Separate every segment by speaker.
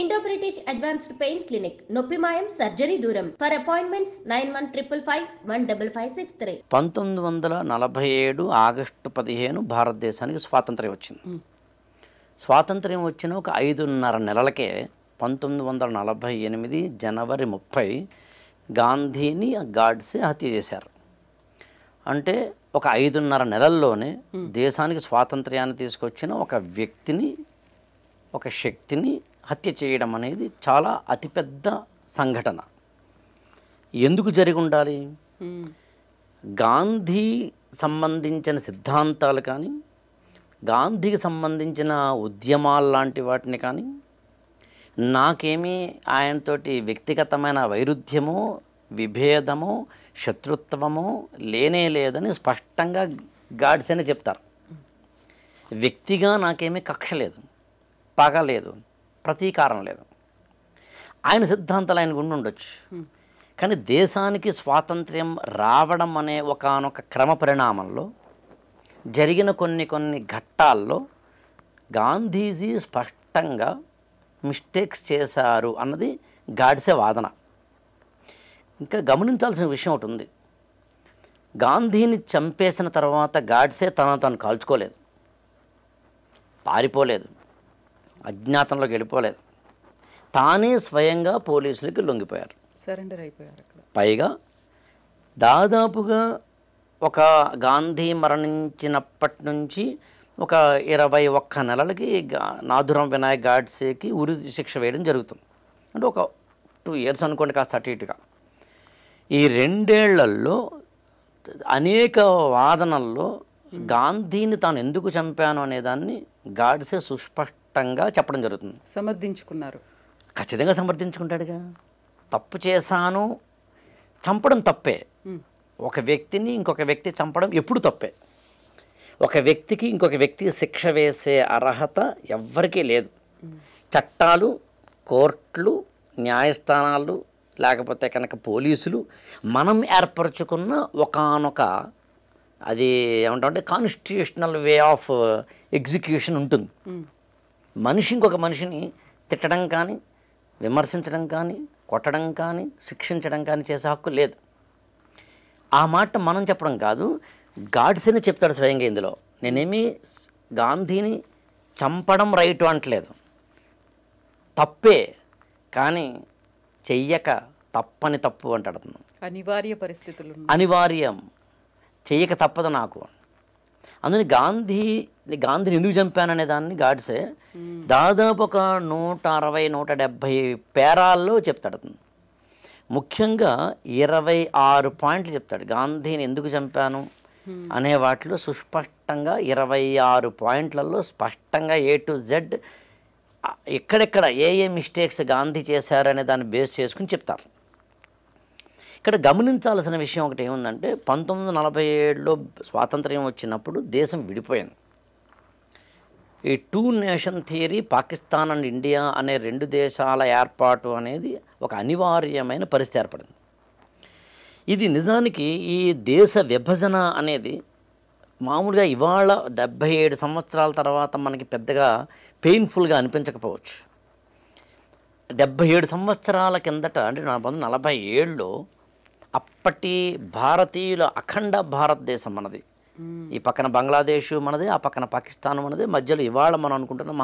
Speaker 1: Indo British advanced pain clinic, నొప్పి మాయం, surgery దూరం. For appointments 9155515563.
Speaker 2: 1947 ఆగస్టు 15 భారతదేశానికి స్వాతంత్ర్యం వచ్చింది. స్వాతంత్ర్యం వచ్చిన ఒక 5.5 నెలలకే 1948 జనవరి 30 గాంధీని గాడ్సే హత్య చేశారు. అంటే ఒక 5.5 నెలల్లోనే దేశానికి స్వాతంత్ర్యాన్ని తీసుకొచ్చిన ఒక వ్యక్తిని, ఒక శక్తిని హత్య చేయడం అనేది చాలా అతిపెద్ద సంఘటన. ఎందుకు జరిగి ఉండాలి? గాంధీ సంబంధించిన సిద్ధాంతాలు కానీ, గాంధీకి సంబంధించిన ఉద్యమాలు లాంటి వాటిని కానీ, నాకేమీ ఆయనతోటి వ్యక్తిగతమైన వైరుధ్యమో, విభేదమో, శత్రుత్వమో లేనే లేదని స్పష్టంగా గాడ్సేనే చెప్తారు. వ్యక్తిగా నాకేమీ కక్ష లేదు, పగ లేదు, ప్రతీకారం లేదు. ఆయన సిద్ధాంతాలు ఆయనకు ఉండొచ్చు, కానీ దేశానికి స్వాతంత్ర్యం రావడం అనే ఒకానొక క్రమ పరిణామంలో జరిగిన కొన్ని ఘట్టాల్లో గాంధీజీ స్పష్టంగా మిస్టేక్స్ చేశారు అన్నది గాడ్సే వాదన. ఇంకా గమనించాల్సిన విషయం ఒకటి ఉంది. గాంధీని చంపేసిన తర్వాత గాడ్సే తను కాల్చుకోలేదు, పారిపోలేదు, అజ్ఞాతంలోకి వెళ్ళిపోలేదు. తానే స్వయంగా పోలీసులకి లొంగిపోయారు,
Speaker 3: సరెండర్ అయిపోయారు.
Speaker 2: పైగా దాదాపుగా ఒక గాంధీ మరణించినప్పటి నుంచి ఒక 21 నెలలకి నాథురాం వినాయక్ గాడ్సేకి ఉరి శిక్ష వేయడం జరుగుతుంది. అంటే ఒక 2 years అనుకోండి, కాస్త అటు ఇటుగా. ఈ 2 ఏళ్లలో అనేక వాదనల్లో గాంధీని తాను ఎందుకు చంపాను అనేదాన్ని గాడ్సే సుస్పష్టంగా చెప్పడం జరుగుతుంది.
Speaker 3: సమర్థించుకున్నారు,
Speaker 2: ఖచ్చితంగా సమర్థించుకుంటాడుగా. తప్పు చేశాను, చంపడం తప్పే. ఒక వ్యక్తిని ఇంకొక వ్యక్తి చంపడం ఎప్పుడు తప్పే. ఒక వ్యక్తికి ఇంకొక వ్యక్తికి శిక్ష వేసే అర్హత ఎవ్వరికీ లేదు. చట్టాలు, కోర్టులు, న్యాయస్థానాలు, లేకపోతే కనుక పోలీసులు మనం ఏర్పరచుకున్న ఒకానొక అది ఏమంటామంటే కాన్స్టిట్యూషనల్ వే ఆఫ్ ఎగ్జిక్యూషన్ ఉంటుంది. మనిషి ఇంకొక మనిషిని తిట్టడం కానీ, విమర్శించడం కానీ, కొట్టడం కానీ, శిక్షించడం కానీ చేసే హక్కు లేదు. ఆ మాట మనం చెప్పడం కాదు, గాడ్సేనే చెప్తాడు స్వయంగా ఇందులో. నేనేమి గాంధీని చంపడం రైట్ అంటలేదు, తప్పే, కానీ చెయ్యక తప్పని తప్పు అంటాడు.
Speaker 3: అనివార్య పరిస్థితులు,
Speaker 2: అనివార్యం, చెయ్యక తప్పదు నాకు. అందుకని గాంధీని ఎందుకు చంపాననే దాన్ని గాడ్సే దాదాపు ఒక 160-170 పేరాల్లో చెప్తాడు. ముఖ్యంగా 26 పాయింట్లు చెప్తాడు గాంధీని ఎందుకు చంపాను అనే వాటిలో. సుస్పష్టంగా 26 పాయింట్లలో స్పష్టంగా A to Z ఎక్కడెక్కడ ఏ మిస్టేక్స్ గాంధీ చేశారనే దాన్ని బేస్ చేసుకుని చెప్తారు. ఇక్కడ గమనించాల్సిన విషయం ఒకటి ఏముందంటే, 1947లో స్వాతంత్ర్యం వచ్చినప్పుడు దేశం విడిపోయింది. ఈ 2 nation theory, Pakistan and India అనే 2 దేశాల ఏర్పాటు అనేది ఒక అనివార్యమైన పరిస్థితి ఏర్పడింది. ఇది నిజానికి ఈ దేశ విభజన అనేది మామూలుగా ఇవాళ 77 సంవత్సరాల తర్వాత మనకి పెద్దగా పెయిన్ఫుల్గా అనిపించకపోవచ్చు. 77 సంవత్సరాల కిందట, అంటే 1947లో అప్పటి భారతీయుల అఖండ భారతదేశం మనది. ఈ పక్కన బంగ్లాదేశ్ మనది, ఆ పక్కన పాకిస్తాన్ మనది, మధ్యలో ఇవాళ మనం అనుకుంటున్న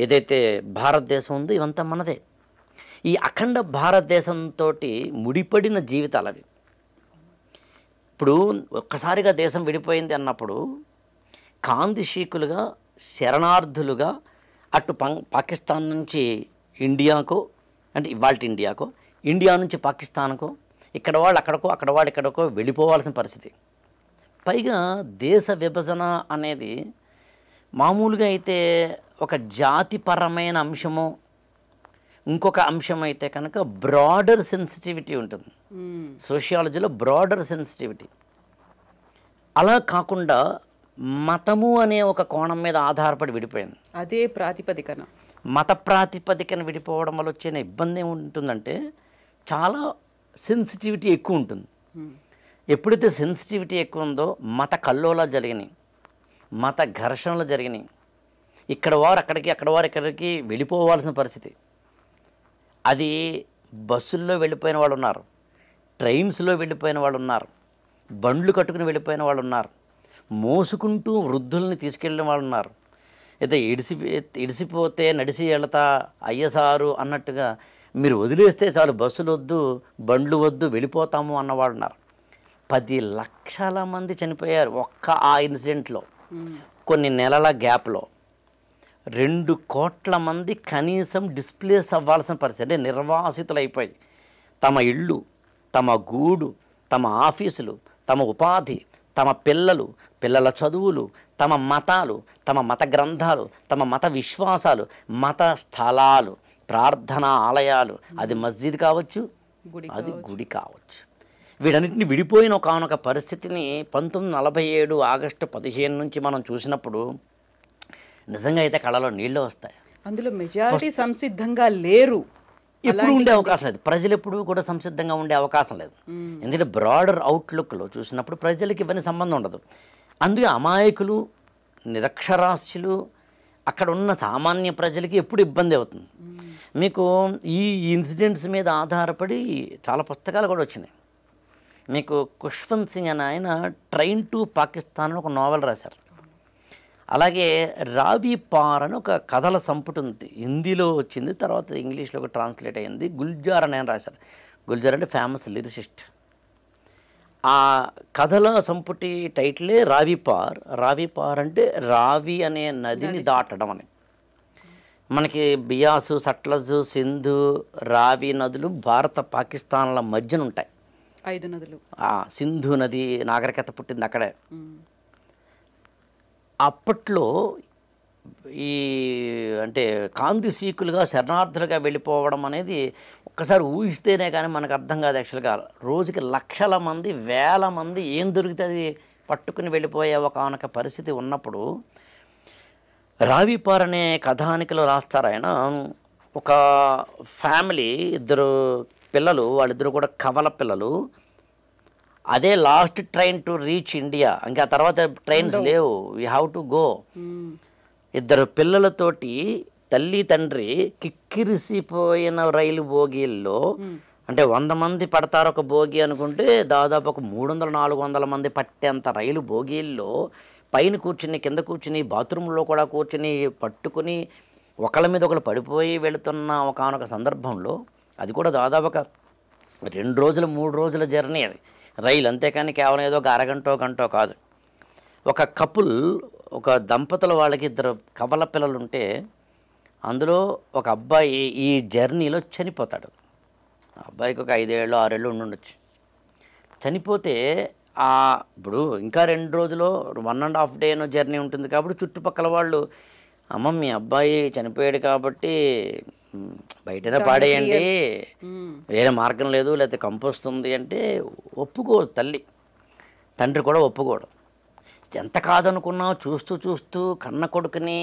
Speaker 2: ఏదైతే భారతదేశం ఉందో ఇవంతా మనదే. ఈ అఖండ భారతదేశంతో ముడిపడిన జీవితాలు అవి. ఇప్పుడు ఒక్కసారిగా దేశం విడిపోయింది అన్నప్పుడు కాందిశీకులుగా, శరణార్థులుగా అటు పాకిస్తాన్ నుంచి ఇండియాకో, అంటే ఇవాళ ఇండియాకో, ఇండియా నుంచి పాకిస్తాన్కో, ఇక్కడ వాళ్ళు అక్కడికో, అక్కడ వాళ్ళు ఇక్కడికో వెళ్ళిపోవాల్సిన పరిస్థితి. పైగా దేశ విభజన అనేది మామూలుగా అయితే ఒక జాతిపరమైన అంశము, ఇంకొక అంశం అయితే కనుక బ్రాడర్ సెన్సిటివిటీ ఉంటుంది. సోషియాలజీలో బ్రాడర్ సెన్సిటివిటీ. అలా కాకుండా మతము అనే ఒక కోణం మీద ఆధారపడి విడిపోయింది.
Speaker 3: అదే ప్రాతిపదికన,
Speaker 2: మత ప్రాతిపదికన విడిపోవడం వల్ల వచ్చిన ఇబ్బంది ఏముంటుందంటే చాలా సెన్సిటివిటీ ఎక్కువ ఉంటుంది. ఎప్పుడైతే సెన్సిటివిటీ ఎక్కువ ఉందో మత కల్లోలాలు జరిగినాయి, మత ఘర్షణలు జరిగినాయి. ఇక్కడ వారు అక్కడికి, అక్కడ వారు ఇక్కడికి వెళ్ళిపోవాల్సిన పరిస్థితి. అది బస్సుల్లో వెళ్ళిపోయిన వాళ్ళు ఉన్నారు, ట్రైన్స్లో వెళ్ళిపోయిన వాళ్ళు ఉన్నారు, బండ్లు కట్టుకుని వెళ్ళిపోయిన వాళ్ళు ఉన్నారు, మోసుకుంటూ వృద్ధుల్ని తీసుకెళ్ళిన వాళ్ళు ఉన్నారు. అయితే ఇడిసిపోతే నడిచి వెళతా అయ్యసారు అన్నట్టుగా మీరు వదిలేస్తే చాలు, బస్సులు వద్దు, బండ్లు వద్దు, వెళ్ళిపోతాము అన్నవాళ్ళు ఉన్నారు. 10 లక్షల మంది చనిపోయారు ఒక్క ఆ ఇన్సిడెంట్లో. కొన్ని నెలల గ్యాప్లో 2 కోట్ల మంది కనీసం డిస్ప్లేస్ అవ్వాల్సిన పరిస్థితి, అంటే నిర్వాసితులైపోయి తమ ఇళ్ళు, తమ గూడు, తమ ఆఫీసులు, తమ ఉపాధి, తమ పిల్లల చదువులు, తమ మతాలు, తమ మత గ్రంథాలు, తమ మత విశ్వాసాలు, మత స్థలాలు, ప్రార్థనా ఆలయాలు, అది మస్జిద్ కావచ్చు, అది గుడి కావచ్చు, వీటన్నిటిని విడిపోయిన ఒకనొక పరిస్థితిని 1947 ఆగస్టు 15 నుంచి మనం చూసినప్పుడు నిజంగా అయితే కళ్ళలో నీళ్ళు వస్తాయి.
Speaker 3: అందులో మెజారిటీ సంసిద్ధంగా లేరు,
Speaker 2: ఎప్పుడు ఉండే అవకాశం లేదు, ప్రజలు ఎప్పుడు కూడా సంసిద్ధంగా ఉండే అవకాశం లేదు. ఎందుకంటే బ్రాడర్ అవుట్లుక్లో చూసినప్పుడు ప్రజలకి ఇవన్నీ సంబంధం ఉండదు. అందుకే అమాయకులు, నిరక్షరాస్యులు, అక్కడ ఉన్న సామాన్య ప్రజలకి ఎప్పుడు ఇబ్బంది అవుతుంది. మీకు ఈ ఇన్సిడెంట్స్ మీద ఆధారపడి చాలా పుస్తకాలు కూడా వచ్చినాయి. మీకు ఖుష్వంత్ సింగ్ అని ఆయన ట్రైన్ టు పాకిస్తాన్ అని ఒక నోవెల్ రాశారు. అలాగే రావి పార్ అని ఒక కథల సంపుటి ఉంది, హిందీలో వచ్చింది, తర్వాత ఇంగ్లీష్లో ట్రాన్స్లేట్ అయ్యింది. గుల్జార్ అని ఆయన రాశారు. గుల్జార్ అంటే ఫేమస్ లిరిసిస్ట్. ఆ కథల సంపుటి టైటిలే రావి పార్. రావి పార్ అంటే రావి అనే నదిని దాటడం అని. మనకి బియాసు, సట్లజ్, సింధు, రావి నదులు భారత పాకిస్తాన్ల మధ్యన ఉంటాయి.
Speaker 3: 5 నదులు.
Speaker 2: సింధు నది నాగరికత పుట్టింది అక్కడే. అప్పట్లో ఈ అంటే కాంతి సీకులుగా శరణార్థులుగా వెళ్ళిపోవడం అనేది ఒక్కసారి ఊహిస్తేనే కానీ మనకు అర్థం కాదు. యాక్చువల్గా రోజుకి లక్షల మంది, వేల మంది ఏం దొరికితే అది పట్టుకుని వెళ్ళిపోయే ఒకనొక పరిస్థితి ఉన్నప్పుడు రావిపార్ అనే కథానికలో రాస్తారు ఆయన. ఒక ఫ్యామిలీ, 2 పిల్లలు, వాళ్ళిద్దరు కూడా కవల పిల్లలు. అదే last train to reach India, ఇంకా తర్వాత ట్రైన్స్ లేవు, వీ హ్యావ్ టు గో. 2 పిల్లలతోటి తల్లి తండ్రి కిక్కిరిసిపోయిన రైలు బోగీల్లో, అంటే 100 మంది పడతారు ఒక బోగి అనుకుంటే దాదాపు ఒక 300-400 మంది పట్టేంత రైలు బోగీల్లో పైన కూర్చుని, కింద కూర్చుని, బాత్రూంలో కూడా కూర్చుని పట్టుకుని ఒకళ్ళ మీద ఒకళ్ళు పడిపోయి వెళుతున్న ఒకనొక సందర్భంలో, అది కూడా దాదాపు ఒక 2 రోజులు 3 రోజుల జర్నీ అది రైలు, అంతేకాని కేవలం ఏదో ఒక అరగంటో గంటో కాదు. ఒక కపుల్, ఒక దంపతుల వాళ్ళకి 2 కవల పిల్లలు ఉంటే అందులో ఒక అబ్బాయి ఈ జర్నీలో చనిపోతాడు. ఆ అబ్బాయికి ఒక 5 ఏళ్ళు 6 ఏళ్ళు ఉండొచ్చు. చనిపోతే ఇప్పుడు ఇంకా 2 రోజులు 1.5 డేనో జర్నీ ఉంటుంది కాబట్టి చుట్టుపక్కల వాళ్ళు, అమ్మ మీ అబ్బాయి చనిపోయాడు కాబట్టి బయటనే పాడేయండి, వేరే మార్గం లేదు, లేకపోతే కంపొస్తుంది అంటే ఒప్పుకోడు తల్లి, తండ్రి కూడా ఒప్పుకోడు. ఎంత కాదనుకున్నా చూస్తూ చూస్తూ కన్న కొడుకుని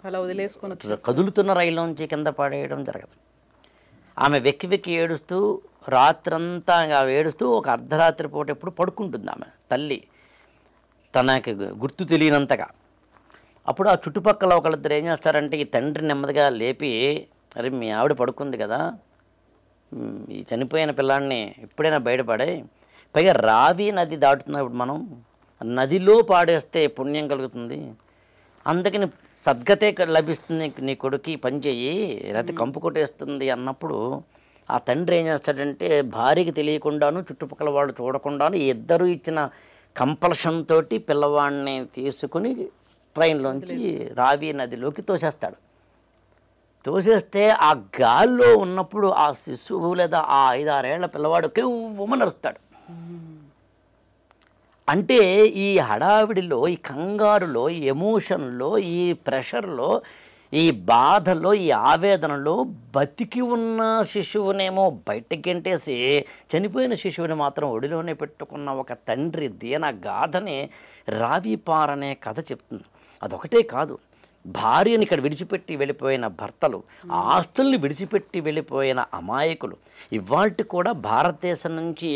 Speaker 3: అలా వదిలేసుకొని
Speaker 2: కదులుతున్న రైల్లోంచి కింద పడేయడం జరగదు. ఆమె వెక్కి వెక్కి ఏడుస్తూ రాత్రంతా ఏడుస్తూ ఒక అర్ధరాత్రి పూట ఎప్పుడు పడుకుంటుంది ఆమె తల్లి, తనకి గుర్తు తెలియనంతగా. అప్పుడు ఆ చుట్టుపక్కల ఒకళ్ళిద్దరు ఏం చేస్తారంటే ఈ తండ్రి నెమ్మదిగా లేపి, అరే మీ ఆవిడ పడుకుంది కదా, ఈ చనిపోయిన పిల్లాడిని ఎప్పుడైనా బయటపడే, పైగా రావి నది దాటుతున్నాం ఇప్పుడు మనం, నదిలో పాడేస్తే పుణ్యం కలుగుతుంది, అందుకని సద్గతే లభిస్తుంది నీ కొడుకు, పని చెయ్యి, లేకపోతే కంపు కొట్టేస్తుంది అన్నప్పుడు ఆ తండ్రి ఏం చేస్తాడంటే భార్యకి తెలియకుండాను చుట్టుపక్కల వాళ్ళు చూడకుండాను ఇద్దరు ఇచ్చిన కంపల్షన్ తోటి పిల్లవాడిని తీసుకుని ట్రైన్లోంచి రావి నదిలోకి తోసేస్తాడు. తోసేస్తే ఆ గాల్లో ఉన్నప్పుడు ఆ శిశువు లేదా ఆ 5-6 ఏళ్ల పిల్లవాడు కెవ్వుమని నరుస్తాడు. అంటే ఈ హడావిడిలో, ఈ కంగారులో, ఈ ఎమోషన్లో, ఈ ప్రెషర్లో, ఈ బాధలో, ఈ ఆవేదనలో బతికి ఉన్న శిశువునేమో బయటకి గెంటేసి చనిపోయిన శిశువుని మాత్రం ఒడిలోనే పెట్టుకున్న ఒక తండ్రి దీన గాథని రావిపార్ అనే కథ చెప్తుంది. అదొకటే కాదు, భార్యని ఇక్కడ విడిచిపెట్టి వెళ్ళిపోయిన భర్తలు, ఆస్తుల్ని విడిచిపెట్టి వెళ్ళిపోయిన అమాయకులు, ఇవాళ కూడా భారతదేశం నుంచి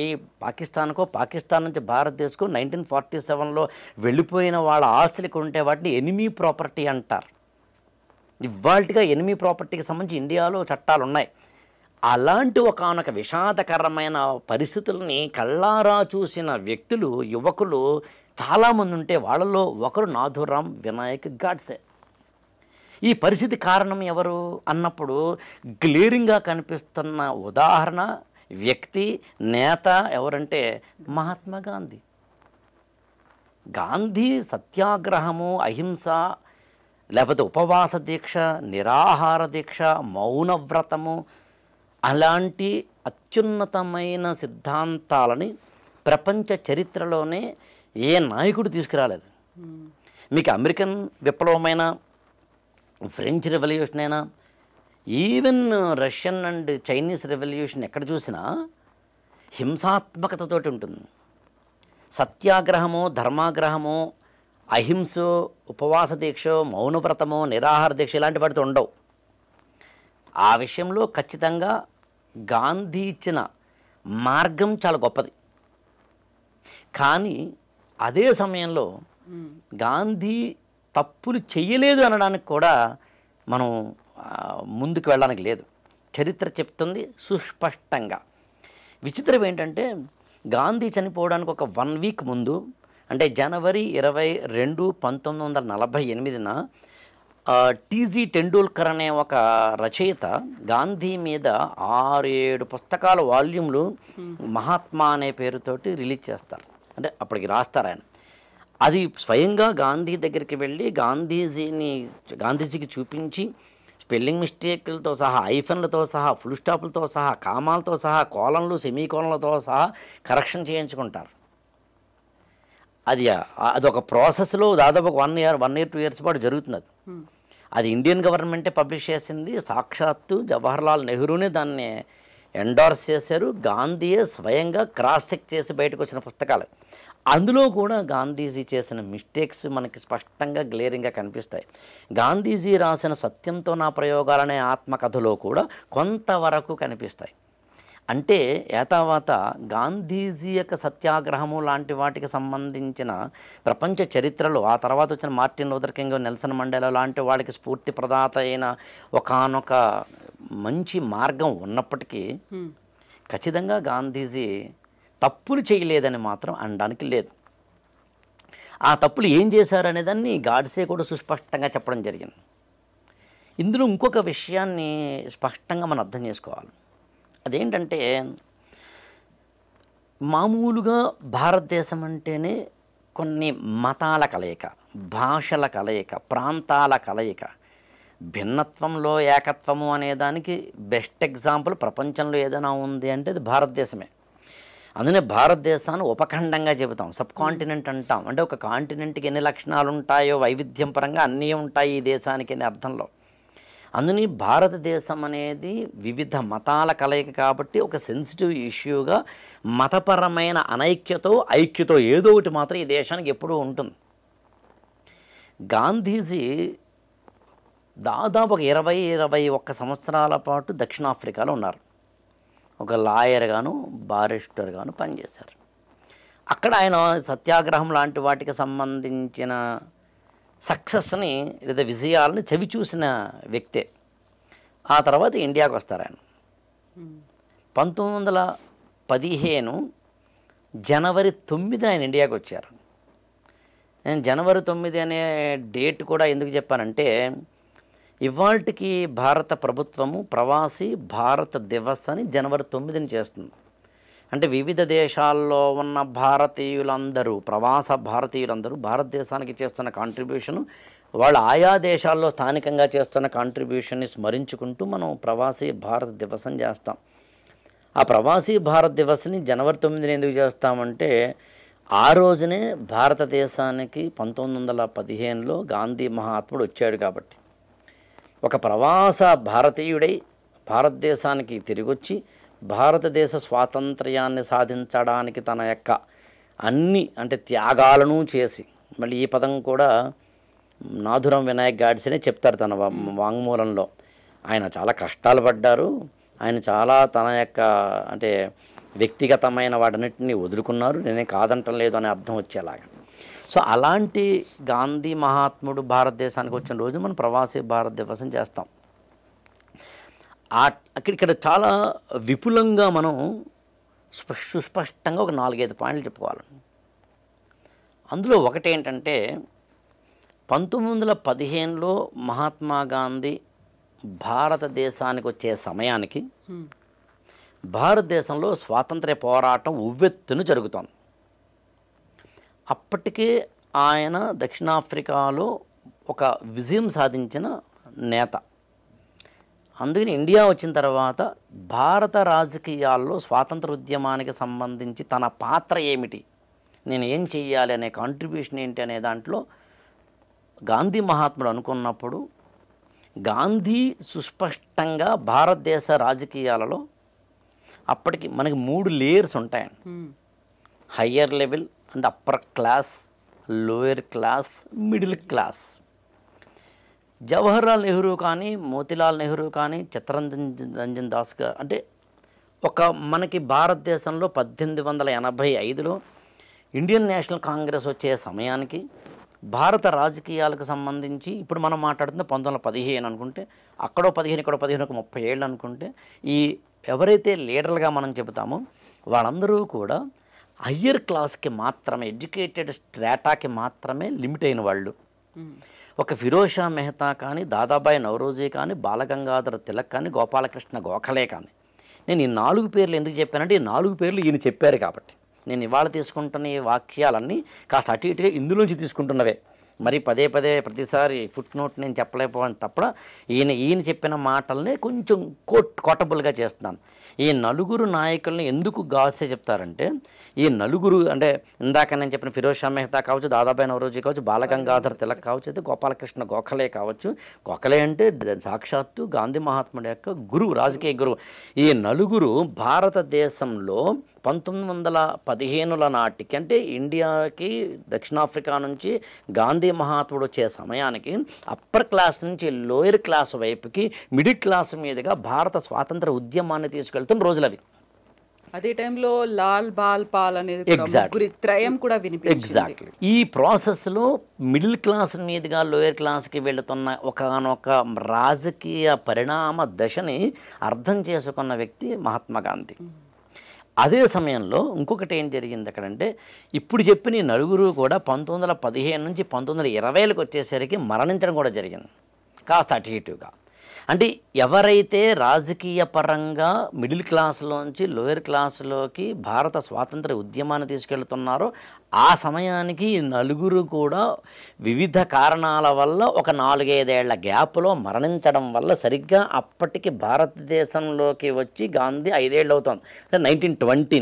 Speaker 2: పాకిస్తాన్కో, పాకిస్తాన్ నుంచి భారతదేశంకో 1947లో వెళ్ళిపోయిన వాళ్ళ ఆస్తులకు ఉంటే వాటిని ఎనిమీ ప్రాపర్టీ అంటారు. ఇవాళగా ఎనిమీ ప్రాపర్టీకి సంబంధించి ఇండియాలో చట్టాలు ఉన్నాయి. అలాంటి ఒకానొక విషాదకరమైన పరిస్థితుల్ని కళ్ళారా చూసిన వ్యక్తులు, యువకులు చాలామంది ఉంటే వాళ్ళలో ఒకరు నాథూరాం వినాయక్ గాడ్సే. ఈ పరిస్థితి కారణం ఎవరు అన్నప్పుడు గ్లేరింగ్గా కనిపిస్తున్న ఉదాహరణ, వ్యక్తి, నేత ఎవరంటే మహాత్మా గాంధీ. గాంధీ సత్యాగ్రహము, అహింస, లేకపోతే ఉపవాస దీక్ష, నిరాహార దీక్ష, మౌనవ్రతము అలాంటి అత్యున్నతమైన సిద్ధాంతాలని ప్రపంచ చరిత్రలోనే ఏ నాయకుడు తీసుకురాలేదు. మీకు అమెరికన్ విప్లవమైన, ఫ్రెంచ్ రెవల్యూషన్ అయినా, even Russian and Chinese revolution ఎక్కడ చూసినా హింసాత్మకతతోటి ఉంటుంది. సత్యాగ్రహము, ధర్మాగ్రహము, అహింసో, ఉపవాస దీక్ష, మౌనవ్రతము, నిరాహార దీక్ష ఇలాంటి వాటితో ఉండవు. ఆ విషయంలో ఖచ్చితంగా గాంధీ ఇచ్చిన మార్గం చాలా గొప్పది. కానీ అదే సమయంలో గాంధీ తప్పులు చేయలేదు అనడానికి కూడా మనం ముందుకు వెళ్ళడానికి లేదు. చరిత్ర చెప్తుంది సుస్పష్టంగా. విచిత్రం ఏంటంటే గాంధీ చనిపోవడానికి ఒక 1 వీక్ ముందు, అంటే జనవరి 22, 1948న టీజీ టెండూల్కర్ అనే ఒక రచయిత గాంధీ మీద 6-7 పుస్తకాల వాల్యూమ్లు మహాత్మా అనే పేరుతోటి రిలీజ్ చేస్తారు. అంటే అప్పటికి రాస్తారు ఆయన. అది స్వయంగా గాంధీ దగ్గరికి వెళ్ళి గాంధీజీకి చూపించి స్పెల్లింగ్ మిస్టేక్లతో సహా, ఐఫన్లతో సహా, ఫుల్ స్టాపులతో సహా, కామాలతో సహా, కోలన్లు, సెమీకోలన్లతో సహా కరెక్షన్ చేయించుకుంటారు. అదొక ప్రాసెస్లో దాదాపు 1 year 2 years పాటు జరుగుతుంది. అది ఇండియన్ గవర్నమెంటే పబ్లిష్ చేసింది. సాక్షాత్తు జవహర్లాల్ నెహ్రూనే దాన్ని ఎండార్స్ చేశారు. గాంధీయే స్వయంగా క్రాస్ చెక్ చేసి బయటకు వచ్చిన పుస్తకాలు. అందులో కూడా గాంధీజీ చేసిన మిస్టేక్స్ మనకి స్పష్టంగా గ్లేరింగ్గా కనిపిస్తాయి. గాంధీజీ రాసిన సత్యంతో నా ప్రయోగాలనే ఆత్మకథలో కూడా కొంతవరకు కనిపిస్తాయి. అంటే ఏతావాత గాంధీజీ యొక్క సత్యాగ్రహము లాంటి వాటికి సంబంధించిన ప్రపంచ చరిత్రలో ఆ తర్వాత వచ్చిన Martin Luther king, Nelson Mandela లాంటి వాళ్ళకి స్ఫూర్తి ప్రదాత అయిన ఒకానొక మంచి మార్గం ఉన్నప్పటికీ ఖచ్చితంగా గాంధీజీ తప్పులు చేయలేదని మాత్రం అనడానికి లేదు. ఆ తప్పులు ఏం చేశారనే దాన్ని గాడ్సే కూడా సుస్పష్టంగా చెప్పడం జరిగింది. ఇందులో ఇంకొక విషయాన్ని స్పష్టంగా మనం అర్థం చేసుకోవాలి. అదేంటంటే మామూలుగా భారతదేశం అంటేనే కొన్ని మతాల కలయిక, భాషల కలయిక, ప్రాంతాల కలయిక, భిన్నత్వంలో ఏకత్వము అనేదానికి బెస్ట్ ఎగ్జాంపుల్ ప్రపంచంలో ఏదైనా ఉంది అంటే అది భారతదేశమే. అందుకనే భారతదేశాన్ని ఉపఖండంగా చెబుతాం, సబ్ కాంటినెంట్ అంటాం. అంటే ఒక కాంటినెంట్కి ఎన్ని లక్షణాలు ఉంటాయో వైవిధ్యం పరంగా అన్నీ ఉంటాయి ఈ దేశానికి అనే అర్థంలో. అందుని భారతదేశం అనేది వివిధ మతాల కలయిక కాబట్టి ఒక సెన్సిటివ్ ఇష్యూగా మతపరమైన ఐక్యతో ఏదో ఒకటి మాత్రం ఈ దేశానికి ఎప్పుడూ ఉంటుంది. గాంధీజీ దాదాపు ఒక 20-21 సంవత్సరాల పాటు దక్షిణాఫ్రికాలో ఉన్నారు. ఒక లాయర్గాను, బారిస్టర్గాను పనిచేశారు. అక్కడ ఆయన సత్యాగ్రహం లాంటి వాటికి సంబంధించిన సక్సెస్ని లేదా విజయాలని చవి చూసిన వ్యక్తే. ఆ తర్వాత ఇండియాకు వస్తారు ఆయన. 1915 జనవరి 9 ఆయన ఇండియాకు వచ్చారు. నేను జనవరి 9 అనే డేట్ కూడా ఎందుకు చెప్పానంటే ఇవాళకి భారత ప్రభుత్వము ప్రవాసీ భారత దివస్ అని జనవరి 9ని చేస్తుంది. అంటే వివిధ దేశాల్లో ఉన్న భారతీయులందరూ, ప్రవాస భారతీయులందరూ భారతదేశానికి చేస్తున్న కాంట్రిబ్యూషను, వాళ్ళు ఆయా దేశాల్లో స్థానికంగా చేస్తున్న కాంట్రిబ్యూషన్ని స్మరించుకుంటూ మనం ప్రవాసీ భారత దివస్ అని చేస్తాం. ఆ ప్రవాసీ భారత దివస్ని జనవరి 9ని ఎందుకు చేస్తామంటే ఆ రోజునే భారతదేశానికి 1915లో గాంధీ మహాత్ముడు వచ్చాడు కాబట్టి. ఒక ప్రవాస భారతీయుడై భారతదేశానికి తిరిగొచ్చి భారతదేశ స్వాతంత్ర్యాన్ని సాధించడానికి తన యొక్క అన్ని అంటే త్యాగాలను చేసి, మళ్ళీ ఈ పదం కూడా నాథూరాం వినాయక్ గాడ్సేనే చెప్తారు తన వాంగ్మూలంలో. ఆయన చాలా కష్టాలు పడ్డారు, ఆయన చాలా తన యొక్క అంటే వ్యక్తిగతమైన వాటన్నిటిని వదులుకున్నారు, నేనే కాదంటం లేదు అనే అర్థం వచ్చేలాగా. సో అలాంటి గాంధీ మహాత్ముడు భారతదేశానికి వచ్చిన రోజు మనం ప్రవాసీ భారత దివసం చేస్తాం. ఇక్కడ చాలా విపులంగా మనం సుస్పష్టంగా ఒక 4-5 పాయింట్లు చెప్పుకోవాలి. అందులో ఒకటేంటంటే 1915లో మహాత్మా గాంధీ భారతదేశానికి వచ్చే సమయానికి భారతదేశంలో స్వాతంత్ర్య పోరాటం ఉవ్వెత్తున జరుగుతోంది. అప్పటికే ఆయన దక్షిణాఫ్రికాలో ఒక విజయం సాధించిన నేత. అందుకని ఇండియా వచ్చిన తర్వాత భారత రాజకీయాల్లో స్వాతంత్ర ఉద్యమానికి సంబంధించి తన పాత్ర ఏమిటి, నేను ఏం చెయ్యాలి అనే కాంట్రిబ్యూషన్ ఏంటి అనే దాంట్లో గాంధీ మహాత్ముడు అనుకున్నప్పుడు గాంధీ సుస్పష్టంగా భారతదేశ రాజకీయాలలో అప్పటికి మనకి 3 లేయర్స్ ఉంటాయండి. Higher level and upper class, lower class, middle class. Jawaharlal Nehru కానీ, మోతీలాల్ నెహ్రూ కానీ, చిత్తరంజన్ దాస్ అంటే మనకి భారతదేశంలో 1885లో ఇండియన్ నేషనల్ కాంగ్రెస్ వచ్చే సమయానికి భారత రాజకీయాలకు సంబంధించి ఇప్పుడు మనం మాట్లాడుతున్న 1915 అనుకుంటే, అక్కడో 15 ఇక్కడో 15 ఒక 30 ఏళ్ళు అనుకుంటే, ఈ ఎవరైతే లీడర్లుగా మనం చెబుతామో వాళ్ళందరూ కూడా హయ్యర్ క్లాస్కి మాత్రమే, ఎడ్యుకేటెడ్ స్ట్రాటాకి మాత్రమే లిమిట్ అయిన వాళ్ళు. ఒక ఫిరోజ్ షా మెహతా కానీ, దాదాబాయి నౌరోజీ కానీ, బాలగంగాధర తిలక్ కానీ, గోపాలకృష్ణ గోఖలే కానీ. నేను ఈ 4 పేర్లు ఎందుకు చెప్పానంటే ఈ 4 పేర్లు ఈయన చెప్పారు కాబట్టి. నేను ఇవాళ తీసుకుంటున్న ఈ వాక్యాలన్నీ కాస్త అటు ఇటుగా ఇందులోంచి తీసుకుంటున్నవే. మరి పదే ప్రతిసారి ఫుట్ నోట్ నేను చెప్పలేకపోవని తప్ప ఈయన చెప్పిన మాటల్ని కొంచెం కోటబుల్గా చేస్తున్నాను. ఈ 4 నాయకుల్ని ఎందుకు గాసే చెప్తారంటే, ఈ 4 అంటే ఇందాక నేను చెప్పిన ఫిరోజ్ షా మెహతా కావచ్చు, దాదాబాయి నౌరోజీ కావచ్చు, బాలగంగాధర్ తిలక్ కావచ్చు, అయితే గోపాలకృష్ణ గోఖలే కావచ్చు. గోఖలే అంటే సాక్షాత్తు గాంధీ మహాత్ముడి యొక్క గురువు, రాజకీయ గురువు. ఈ 4 భారతదేశంలో 1915 నాటికి, అంటే ఇండియాకి దక్షిణాఫ్రికా నుంచి గాంధీ మహాత్ముడు వచ్చే సమయానికి అప్పర్ క్లాస్ నుంచి లోయర్ క్లాస్ వైపుకి, మిడిల్ క్లాస్ మీదుగా భారత స్వాతంత్ర ఉద్యమాన్ని తీసుకెళ్తున్న రోజులు అవి.
Speaker 3: అదే టైంలో లాల్ బాల్ పాల్ అనేది త్రయం కూడా వినిపించింది.
Speaker 2: ఎగ్జాక్ట్లీ. ఈ ప్రాసెస్లో మిడిల్ క్లాస్ మీదుగా లోయర్ క్లాస్కి వెళుతున్న ఒకనొక రాజకీయ పరిణామ దశని అర్థం చేసుకున్న వ్యక్తి మహాత్మా గాంధీ. అదే సమయంలో ఇంకొకటి ఏం జరిగింది అక్కడంటే, ఇప్పుడు చెప్పిన ఈ 4 కూడా 1915 నుంచి 1920లకు వచ్చేసరికి మరణించడం కూడా జరిగింది, కాస్త అటు ఇటుగా. అంటే ఎవరైతే రాజకీయ పరంగా మిడిల్ క్లాస్లోంచి లోయర్ క్లాసులోకి భారత స్వాతంత్ర ఉద్యమాన్ని తీసుకెళ్తున్నారో ఆ సమయానికి 4 కూడా వివిధ కారణాల వల్ల ఒక 4-5 ఏళ్ల గ్యాప్లో మరణించడం వల్ల సరిగ్గా అప్పటికి భారతదేశంలోకి వచ్చి గాంధీ 5 ఏళ్ళు అవుతుంది, అంటే 1920.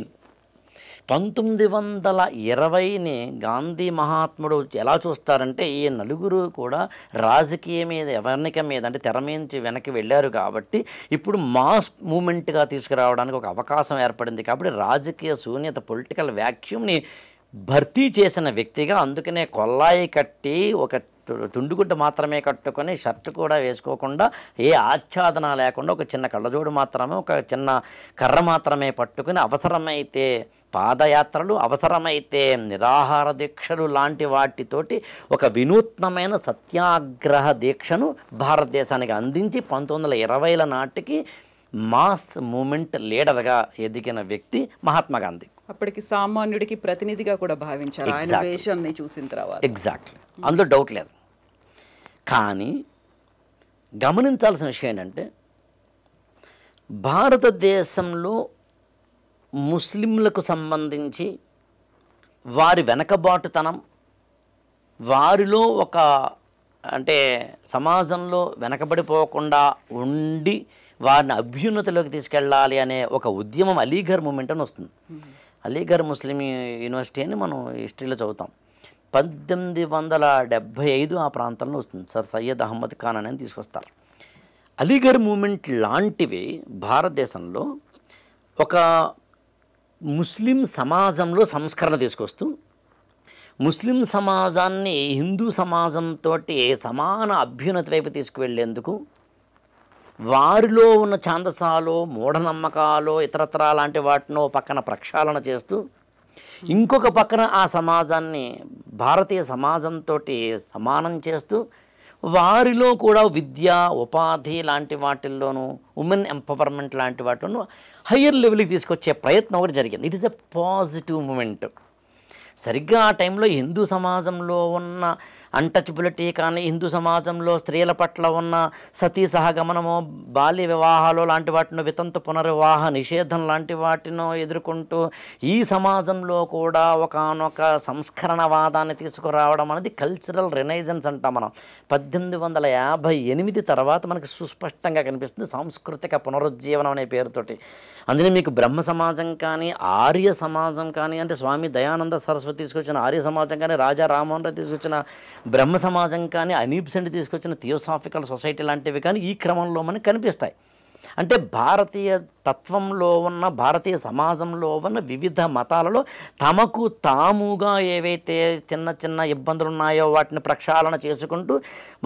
Speaker 2: 1920ని గాంధీ మహాత్ముడు ఎలా చూస్తారంటే, ఈ 4 కూడా రాజకీయ మీద, ఎవర్నిక మీద, అంటే తెర నుంచి వెనక్కి వెళ్ళారు కాబట్టి ఇప్పుడు మాస్ మూమెంట్గా తీసుకురావడానికి ఒక అవకాశం ఏర్పడింది కాబట్టి రాజకీయ శూన్యత, పొలిటికల్ వ్యాక్యూమ్ని భర్తీ చేసిన వ్యక్తిగా, అందుకనే కొల్లాయి కట్టి ఒక తుండుగుడ్డ మాత్రమే కట్టుకొని షర్ట్ కూడా వేసుకోకుండా ఏ ఆచ్ఛాదన లేకుండా ఒక చిన్న కళ్ళజోడు మాత్రమే, ఒక చిన్న కర్ర మాత్రమే పట్టుకుని అవసరమైతే పాదయాత్రలు, అవసరమైతే నిరాహార దీక్షలు లాంటి వాటితోటి ఒక వినూత్నమైన సత్యాగ్రహ దీక్షను భారతదేశానికి అందించి 1920ల నాటికి మాస్ మూమెంట్ లీడర్గా ఎదిగిన వ్యక్తి మహాత్మా గాంధీ.
Speaker 3: అప్పటికి సామాన్యుడికి ప్రతినిధిగా కూడా భావించారు ఆయన వేషాన్ని చూసిన తర్వాత.
Speaker 2: ఎగ్జాక్ట్లీ, అందులో డౌట్ లేదు. కానీ గమనించాల్సిన విషయం ఏంటంటే, భారతదేశంలో ముస్లింలకు సంబంధించి వారి వెనకబాటుతనం, వారిలో ఒక అంటే సమాజంలో వెనకబడిపోకుండా ఉండి వారిని అభ్యున్నతిలోకి తీసుకెళ్ళాలి అనే ఒక ఉద్యమం అలీఘర్ మూమెంట్ అని వస్తుంది. అలీఘర్ ముస్లిం యూనివర్సిటీ అని మనం హిస్టరీలో చదువుతాం. 1875 ఆ ప్రాంతంలో వస్తుంది. సర్ సయ్యద్ అహ్మద్ ఖాన్ అనేది తీసుకొస్తారు. అలీఘర్ మూమెంట్ లాంటివి భారతదేశంలో ఒక ముస్లిం సమాజంలో సంస్కరణ తీసుకొస్తూ ముస్లిం సమాజాన్ని హిందూ సమాజంతో సమాన అభ్యున్నతి వైపు తీసుకువెళ్ళేందుకు వారిలో ఉన్న ఛాందసాలు, మూఢనమ్మకాలు, ఇతరత్రా లాంటి వాటినో పక్కన ప్రక్షాళన చేస్తూ, ఇంకొక పక్కన ఆ సమాజాన్ని భారతీయ సమాజంతో సమానం చేస్తూ వారిలో కూడా విద్య, ఉపాధి లాంటి వాటిల్లోనూ, ఉమెన్ ఎంపవర్మెంట్ లాంటి వాటిలోనూ హయ్యర్ లెవెల్కి తీసుకొచ్చే ప్రయత్నం ఒకటి జరిగింది. It is a positive moment. సరిగ్గా ఆ టైంలో హిందూ సమాజంలో ఉన్న అన్టచబిలిటీ కానీ, హిందూ సమాజంలో స్త్రీల పట్ల ఉన్న సతీ సహగమనము, బాల్య వివాహాలు లాంటి వాటిని, వితంతు పునర్వివాహ నిషేధం లాంటి వాటిని ఎదుర్కొంటూ ఈ సమాజంలో కూడా ఒకానొక సంస్కరణవాదాన్ని తీసుకురావడం అనేది కల్చరల్ రెనైజెన్స్ అంటాం మనం. 1858 తర్వాత మనకి సుస్పష్టంగా కనిపిస్తుంది సాంస్కృతిక పునరుజ్జీవనం అనే పేరుతోటి. అందులో మీకు బ్రహ్మ సమాజం కానీ, ఆర్య సమాజం కానీ, అంటే స్వామి దయానంద సరస్వతి తీసుకొచ్చిన ఆర్య సమాజం కానీ, రాజా రామ్మోహన్ రాయ్ తీసుకొచ్చిన బ్రహ్మ సమాజం కానీ, అనీబ్ సెంట్ తీసుకొచ్చిన థియోసాఫికల్ సొసైటీ లాంటివి కానీ ఈ క్రమంలో మనకు కనిపిస్తాయి. అంటే భారతీయ తత్వంలో ఉన్న, భారతీయ సమాజంలో ఉన్న వివిధ మతాలలో తమకు తాముగా ఏవైతే చిన్న చిన్న ఇబ్బందులు ఉన్నాయో వాటిని ప్రక్షాళన చేసుకుంటూ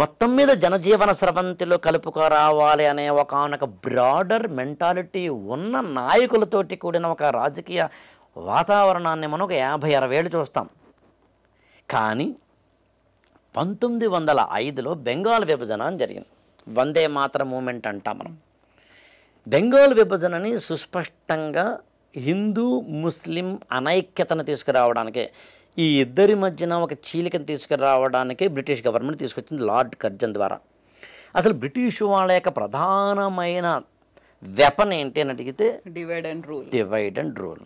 Speaker 2: మొత్తం మీద జనజీవన స్రవంతిలో కలుపుకురావాలి అనే ఒకనొక బ్రాడర్ మెంటాలిటీ ఉన్న నాయకులతోటి కూడిన ఒక రాజకీయ వాతావరణాన్ని మనం ఒక 50-60 ఏళ్ళు చూస్తాం. కానీ 1905లో బెంగాల్ విభజన అని జరిగింది. వందే మాతర మూమెంట్ అంటాం మనం. బెంగాల్ విభజనని సుస్పష్టంగా హిందూ ముస్లిం అనైక్యతను తీసుకురావడానికే, ఈ ఇద్దరి మధ్యన ఒక చీలికను తీసుకురావడానికే బ్రిటిష్ గవర్నమెంట్ తీసుకొచ్చింది లార్డ్ కర్జన్ ద్వారా. అసలు బ్రిటిష్ వాళ్ళ యొక్క ప్రధానమైన వెపన్ ఏంటి అని అడిగితే
Speaker 3: డివైడ్ అండ్ రూల్.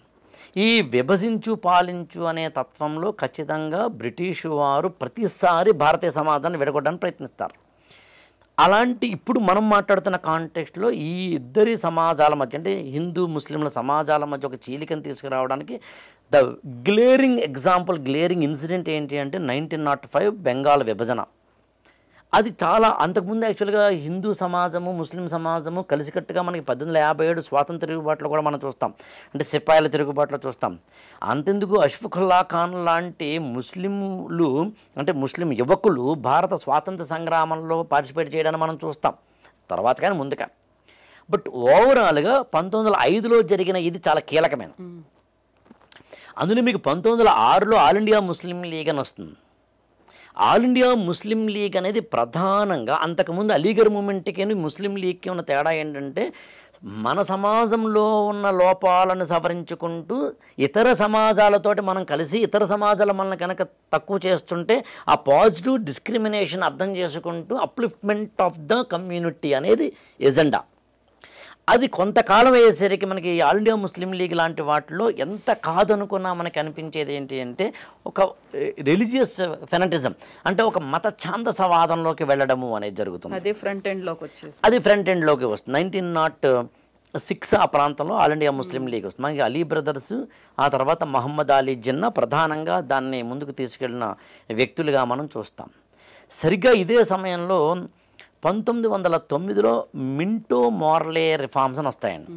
Speaker 2: ఈ విభజించు పాలించు అనే తత్వంలో ఖచ్చితంగా బ్రిటిష్ వారు ప్రతిసారి భారతీయ సమాజాన్ని విడగొట్టడానికి ప్రయత్నిస్తారు. అలాంటి ఇప్పుడు మనం మాట్లాడుతున్న కాంటెక్స్ట్లో ఈ ఇద్దరి సమాజాల మధ్య, అంటే హిందూ ముస్లింల సమాజాల మధ్య ఒక చీలికను తీసుకురావడానికి ద గ్లేరింగ్ ఇన్సిడెంట్ ఏంటి అంటే 1905 బెంగాల్ విభజన. అది చాలా అంతకుముందు యాక్చువల్గా హిందూ సమాజము, ముస్లిం సమాజము కలిసికట్టుగా మనకి 1857 స్వాతంత్ర తిరుగుబాటులో కూడా మనం చూస్తాం, అంటే సిపాయిల తిరుగుబాటులో చూస్తాం. అంతెందుకు అష్ఫాకుల్లా ఖాన్ లాంటి ముస్లింలు, అంటే ముస్లిం యువకులు భారత స్వాతంత్ర సంగ్రామంలో పార్టిసిపేట్ చేయడాన్ని మనం చూస్తాం తర్వాత, కానీ ముందుగా. బట్ ఓవరాల్గా 1905లో జరిగిన ఇది చాలా కీలకమైన. అందులో మీకు 1906లో ఆల్ ఇండియా ముస్లిం లీగ్ అని వస్తుంది. ఆల్ ఇండియా ముస్లిం లీగ్ అనేది ప్రధానంగా, అంతకుముందు అలీగర్ మూమెంట్కి ముస్లిం లీగ్కి ఉన్న తేడా ఏంటంటే మన సమాజంలో ఉన్న లోపాలను సవరించుకుంటూ ఇతర సమాజాలతోటి మనం కలిసి ఇతర సమాజాలు మనల్ని కనుక తక్కువ చేస్తుంటే ఆ పాజిటివ్ డిస్క్రిమినేషన్ అర్థం చేసుకుంటూ అప్లిఫ్ట్మెంట్ ఆఫ్ ద కమ్యూనిటీ అనేది ఎజెండా. అది కొంతకాలం అయ్యేసరికి మనకి ఆల్ ఇండియా ముస్లిం లీగ్ లాంటి వాటిలో ఎంత కాదనుకున్నా మనకి అనిపించేది ఏంటి అంటే ఒక రిలీజియస్ ఫెనటిజం, అంటే ఒక మత ఛాందసవాదంలోకి వెళ్ళడము అనేది జరుగుతుంది.
Speaker 3: అది ఫ్రంట్ ఎండ్లోకి
Speaker 2: వస్తుంది. 1906 ఆ ప్రాంతంలో ఆల్ ఇండియా ముస్లిం లీగ్ వస్తుంది. మనకి అలీ బ్రదర్స్, ఆ తర్వాత మహమ్మద్ అలీ జిన్నా ప్రధానంగా దాన్ని ముందుకు తీసుకెళ్ళిన వ్యక్తులుగా మనం చూస్తాం. సరిగ్గా ఇదే సమయంలో 1909లో మింటో మోర్లే రిఫార్మ్స్ అని వస్తాయండి.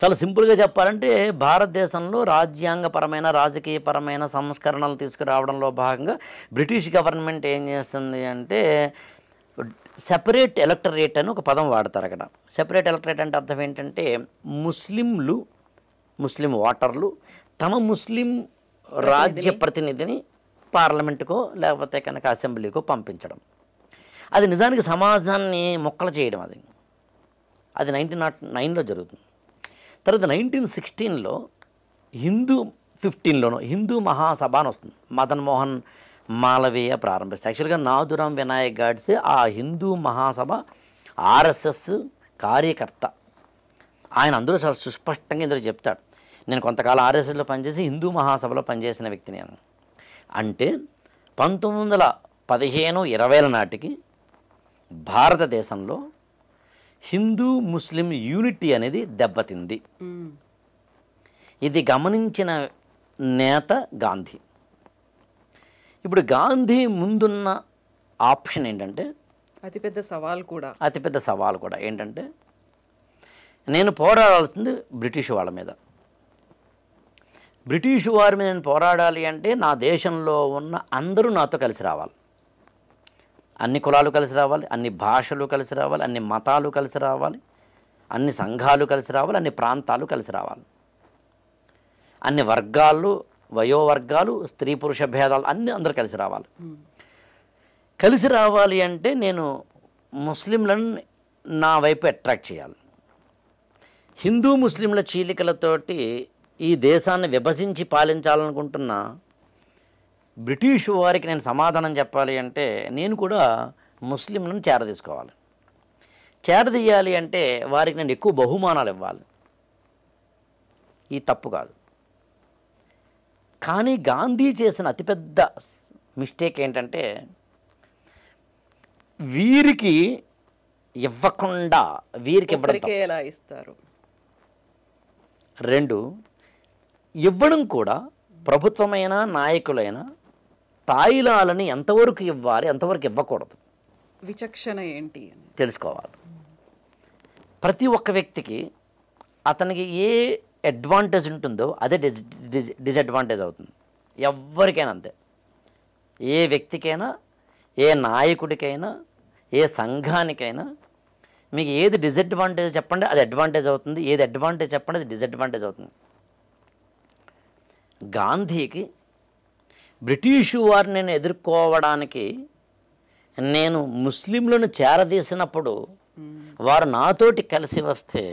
Speaker 2: చాలా సింపుల్గా చెప్పాలంటే భారతదేశంలో రాజ్యాంగపరమైన, రాజకీయపరమైన సంస్కరణలు తీసుకురావడంలో భాగంగా బ్రిటిష్ గవర్నమెంట్ ఏం చేస్తుంది అంటే సెపరేట్ ఎలక్టరేట్ అని ఒక పదం వాడతారు అక్కడ. సెపరేట్ ఎలక్టరేట్ అంటే అర్థం ఏంటంటే ముస్లిం ఓటర్లు తమ ముస్లిం రాజ్య ప్రతినిధిని పార్లమెంటుకో లేకపోతే కనుక అసెంబ్లీకో పంపించడం. అది నిజానికి సమాజాన్ని మొక్కలు చేయడం. అది 1909లో జరుగుతుంది. తర్వాత 1916లో 15లోనో హిందూ మహాసభ అని వస్తుంది. మదన్ మోహన్ మాలవీయ ప్రారంభిస్తారు. యాక్చువల్గా నాథురామ్ వినాయక్ గాడ్సే ఆ హిందూ మహాసభ ఆర్ఎస్ఎస్ కార్యకర్త. ఆయన అందరూ చాలా సుస్పష్టంగా ఇందులో చెప్తాడు, నేను కొంతకాలం ఆర్ఎస్ఎస్లో పనిచేసి హిందూ మహాసభలో పనిచేసిన వ్యక్తిని అని. అంటే 1915-20 నాటికి భారతదేశంలో హిందూ ముస్లిం యూనిటీ అనేది దెబ్బతింది. ఇది గమనించిన నేత గాంధీ. ఇప్పుడు గాంధీ ముందున్న ఆప్షన్ ఏంటంటే
Speaker 3: అతిపెద్ద సవాల్ కూడా
Speaker 2: ఏంటంటే నేను పోరాడాల్సింది బ్రిటిష్ వాళ్ళ మీద. బ్రిటిష్ వారి మీద నేను పోరాడాలి అంటే నా దేశంలో ఉన్న అందరూ నాతో కలిసి రావాలి. అన్ని కులాలు కలిసి రావాలి, అన్ని భాషలు కలిసి రావాలి, అన్ని మతాలు కలిసి రావాలి, అన్ని సంఘాలు కలిసి రావాలి, అన్ని ప్రాంతాలు కలిసి రావాలి, అన్ని వర్గాలు, వయోవర్గాలు, స్త్రీ పురుష భేదాలు అన్నీ అందరూ కలిసి రావాలి. కలిసి రావాలి అంటే నేను ముస్లింలను నా వైపు అట్రాక్ట్ చేయాలి. హిందూ ముస్లింల చీలికలతోటి ఈ దేశాన్ని విభజించి పాలించాలనుకుంటున్న బ్రిటిష్ వారికి నేను సమాధానం చెప్పాలి అంటే నేను కూడా ముస్లింలను చేరదీసుకోవాలి. చేరదీయాలి అంటే వారికి నేను ఎక్కువ బహుమానాలు ఇవ్వాలి. ఈ తప్పు కాదు. కానీ గాంధీ చేసిన అతిపెద్ద మిస్టేక్ ఏంటంటే వీరికి ఇవ్వకుండా వీరికి ఇవ్వడం.
Speaker 3: ఎలా ఇస్తారు?
Speaker 2: 2, ఇవ్వడం కూడా ప్రభుత్వమైన నాయకులైన తాయిలాలని ఎంతవరకు ఇవ్వాలి, ఎంతవరకు ఇవ్వకూడదు,
Speaker 3: విచక్షణ ఏంటి అని
Speaker 2: తెలుసుకోవాలి. ప్రతి ఒక్క వ్యక్తికి అతనికి ఏ అడ్వాంటేజ్ ఉంటుందో అదే డిసడ్వాంటేజ్ అవుతుంది. ఎవరికైనా అంతే. ఏ వ్యక్తికైనా, ఏ నాయకుడికైనా, ఏ సంఘానికైనా మీకు ఏది డిసడ్వాంటేజ్ చెప్పండి అది అడ్వాంటేజ్ అవుతుంది, ఏది అడ్వాంటేజ్ చెప్పండి అది డిసడ్వాంటేజ్ అవుతుంది. గాంధీకి బ్రిటిషు వారిని నేను ఎదుర్కోవడానికి నేను ముస్లింలను చేరదీసినప్పుడు వారు నాతోటి కలిసి వస్తే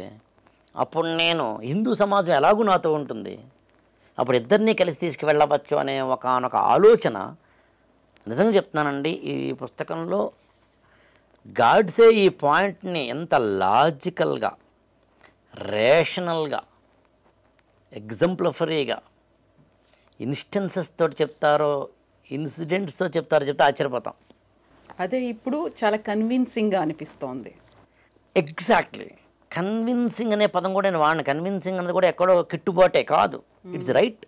Speaker 2: అప్పుడు నేను హిందూ సమాజం ఎలాగూ నాతో ఉంటుంది, అప్పుడు ఇద్దరినీ కలిసి తీసుకువెళ్ళవచ్చు అనే ఒకనొక ఆలోచన. నిజంగా చెప్తున్నానండి, ఈ పుస్తకంలో గాడ్సే ఈ పాయింట్ని ఎంత లాజికల్గా, రేషనల్గా, ఎగ్జాంప్లిఫరీగా ఇన్స్టెన్సెస్ తోటి చెప్తారో, ఇన్సిడెంట్స్తో చెప్తే ఆశ్చర్యపోతాం.
Speaker 3: అదే ఇప్పుడు చాలా కన్విన్సింగ్గా అనిపిస్తోంది.
Speaker 2: ఎగ్జాక్ట్లీ. కన్విన్సింగ్ అనే పదం కూడా నేను వాడిన. కన్విన్సింగ్ అనేది కూడా ఎక్కడో కిట్టుబాటే కాదు, ఇట్స్ రైట్.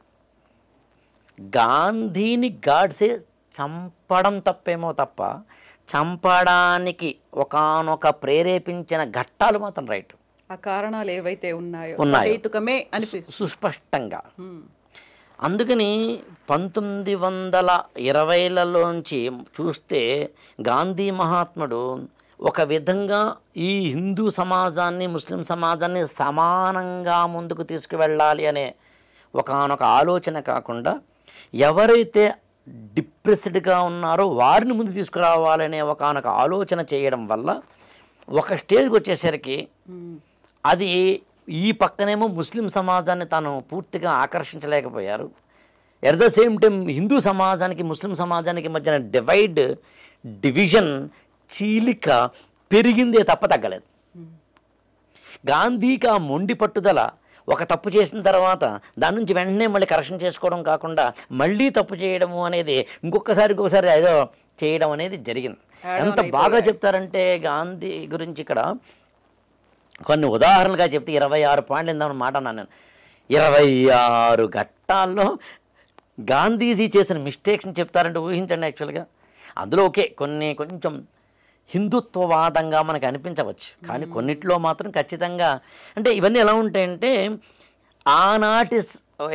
Speaker 2: గాంధీని గాడ్సే చంపడం తప్పేమో తప్ప చంపడానికి ఒకానొక ప్రేరేపించిన ఘట్టాలు మాత్రం రైట్.
Speaker 3: ఆ కారణాలు ఏవైతే ఉన్నాయో
Speaker 2: సుస్పష్టంగా. అందుకని 1920లలోంచి చూస్తే గాంధీ మహాత్ముడు ఒక విధంగా ఈ హిందూ సమాజాన్ని, ముస్లిం సమాజాన్ని సమానంగా ముందుకు తీసుకువెళ్ళాలి అనే ఒకానొక ఆలోచన కాకుండా ఎవరైతే డిప్రెస్డ్గా ఉన్నారో వారిని ముందు తీసుకురావాలనే ఒకానొక ఆలోచన చేయడం వల్ల ఒక స్టేజ్కి వచ్చేసరికి అది ఈ పక్కనేమో ముస్లిం సమాజాన్ని తాను పూర్తిగా ఆకర్షించలేకపోయారు. At the same time Hindu సమాజానికి, ముస్లిం సమాజానికి మధ్యన డివిజన్, చీలిక పెరిగిందే తప్ప తగ్గలేదు. గాంధీకి ఆ మొండి పట్టుదల ఒక తప్పు చేసిన తర్వాత దాని నుంచి వెంటనే మళ్ళీ కరెక్షన్ చేసుకోవడం కాకుండా మళ్ళీ తప్పు చేయడము అనేది ఇంకొకసారి ఏదో చేయడం అనేది జరిగింది. ఎంత బాగా చెప్తారంటే గాంధీ గురించి ఇక్కడ కొన్ని ఉదాహరణలుగా చెప్తే 26 పాయింట్లు ఇందామని మాట అన్నాను నేను. 26 ఘట్టాల్లో గాంధీజీ చేసిన మిస్టేక్స్ని చెప్తారంటే ఊహించండి. యాక్చువల్గా అందులో కొంచెం హిందుత్వవాదంగా మనకు అనిపించవచ్చు, కానీ కొన్నిట్లో మాత్రం ఖచ్చితంగా. అంటే ఇవన్నీ ఎలా ఉంటాయంటే ఆనాటి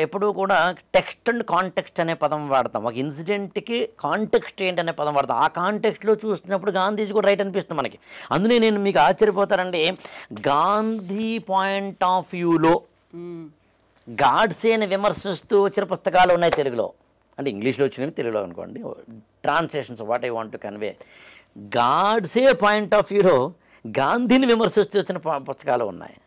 Speaker 2: ఎప్పుడూ కూడా టెక్స్ట్ అండ్ కాంటెక్స్ట్ అనే పదం వాడతాం. ఒక ఇన్సిడెంట్కి కాంటెక్స్ట్ ఏంటనే పదం వాడతాం. ఆ కాంటెక్స్ట్లో చూసినప్పుడు గాంధీజీ కూడా రైట్ అనిపిస్తుంది మనకి. అందుకే నేను మీకు ఆశ్చర్యపోతారండి, గాంధీ పాయింట్ ఆఫ్ వ్యూలో గాడ్సేని విమర్శిస్తూ వచ్చిన పుస్తకాలు ఉన్నాయి తెలుగులో. అంటే ఇంగ్లీష్లో వచ్చినవి తెలుగులో అనుకోండి, translations what I want to convey. Godse point of వ్యూలో గాంధీని విమర్శిస్తూ వచ్చిన పుస్తకాలు ఉన్నాయి.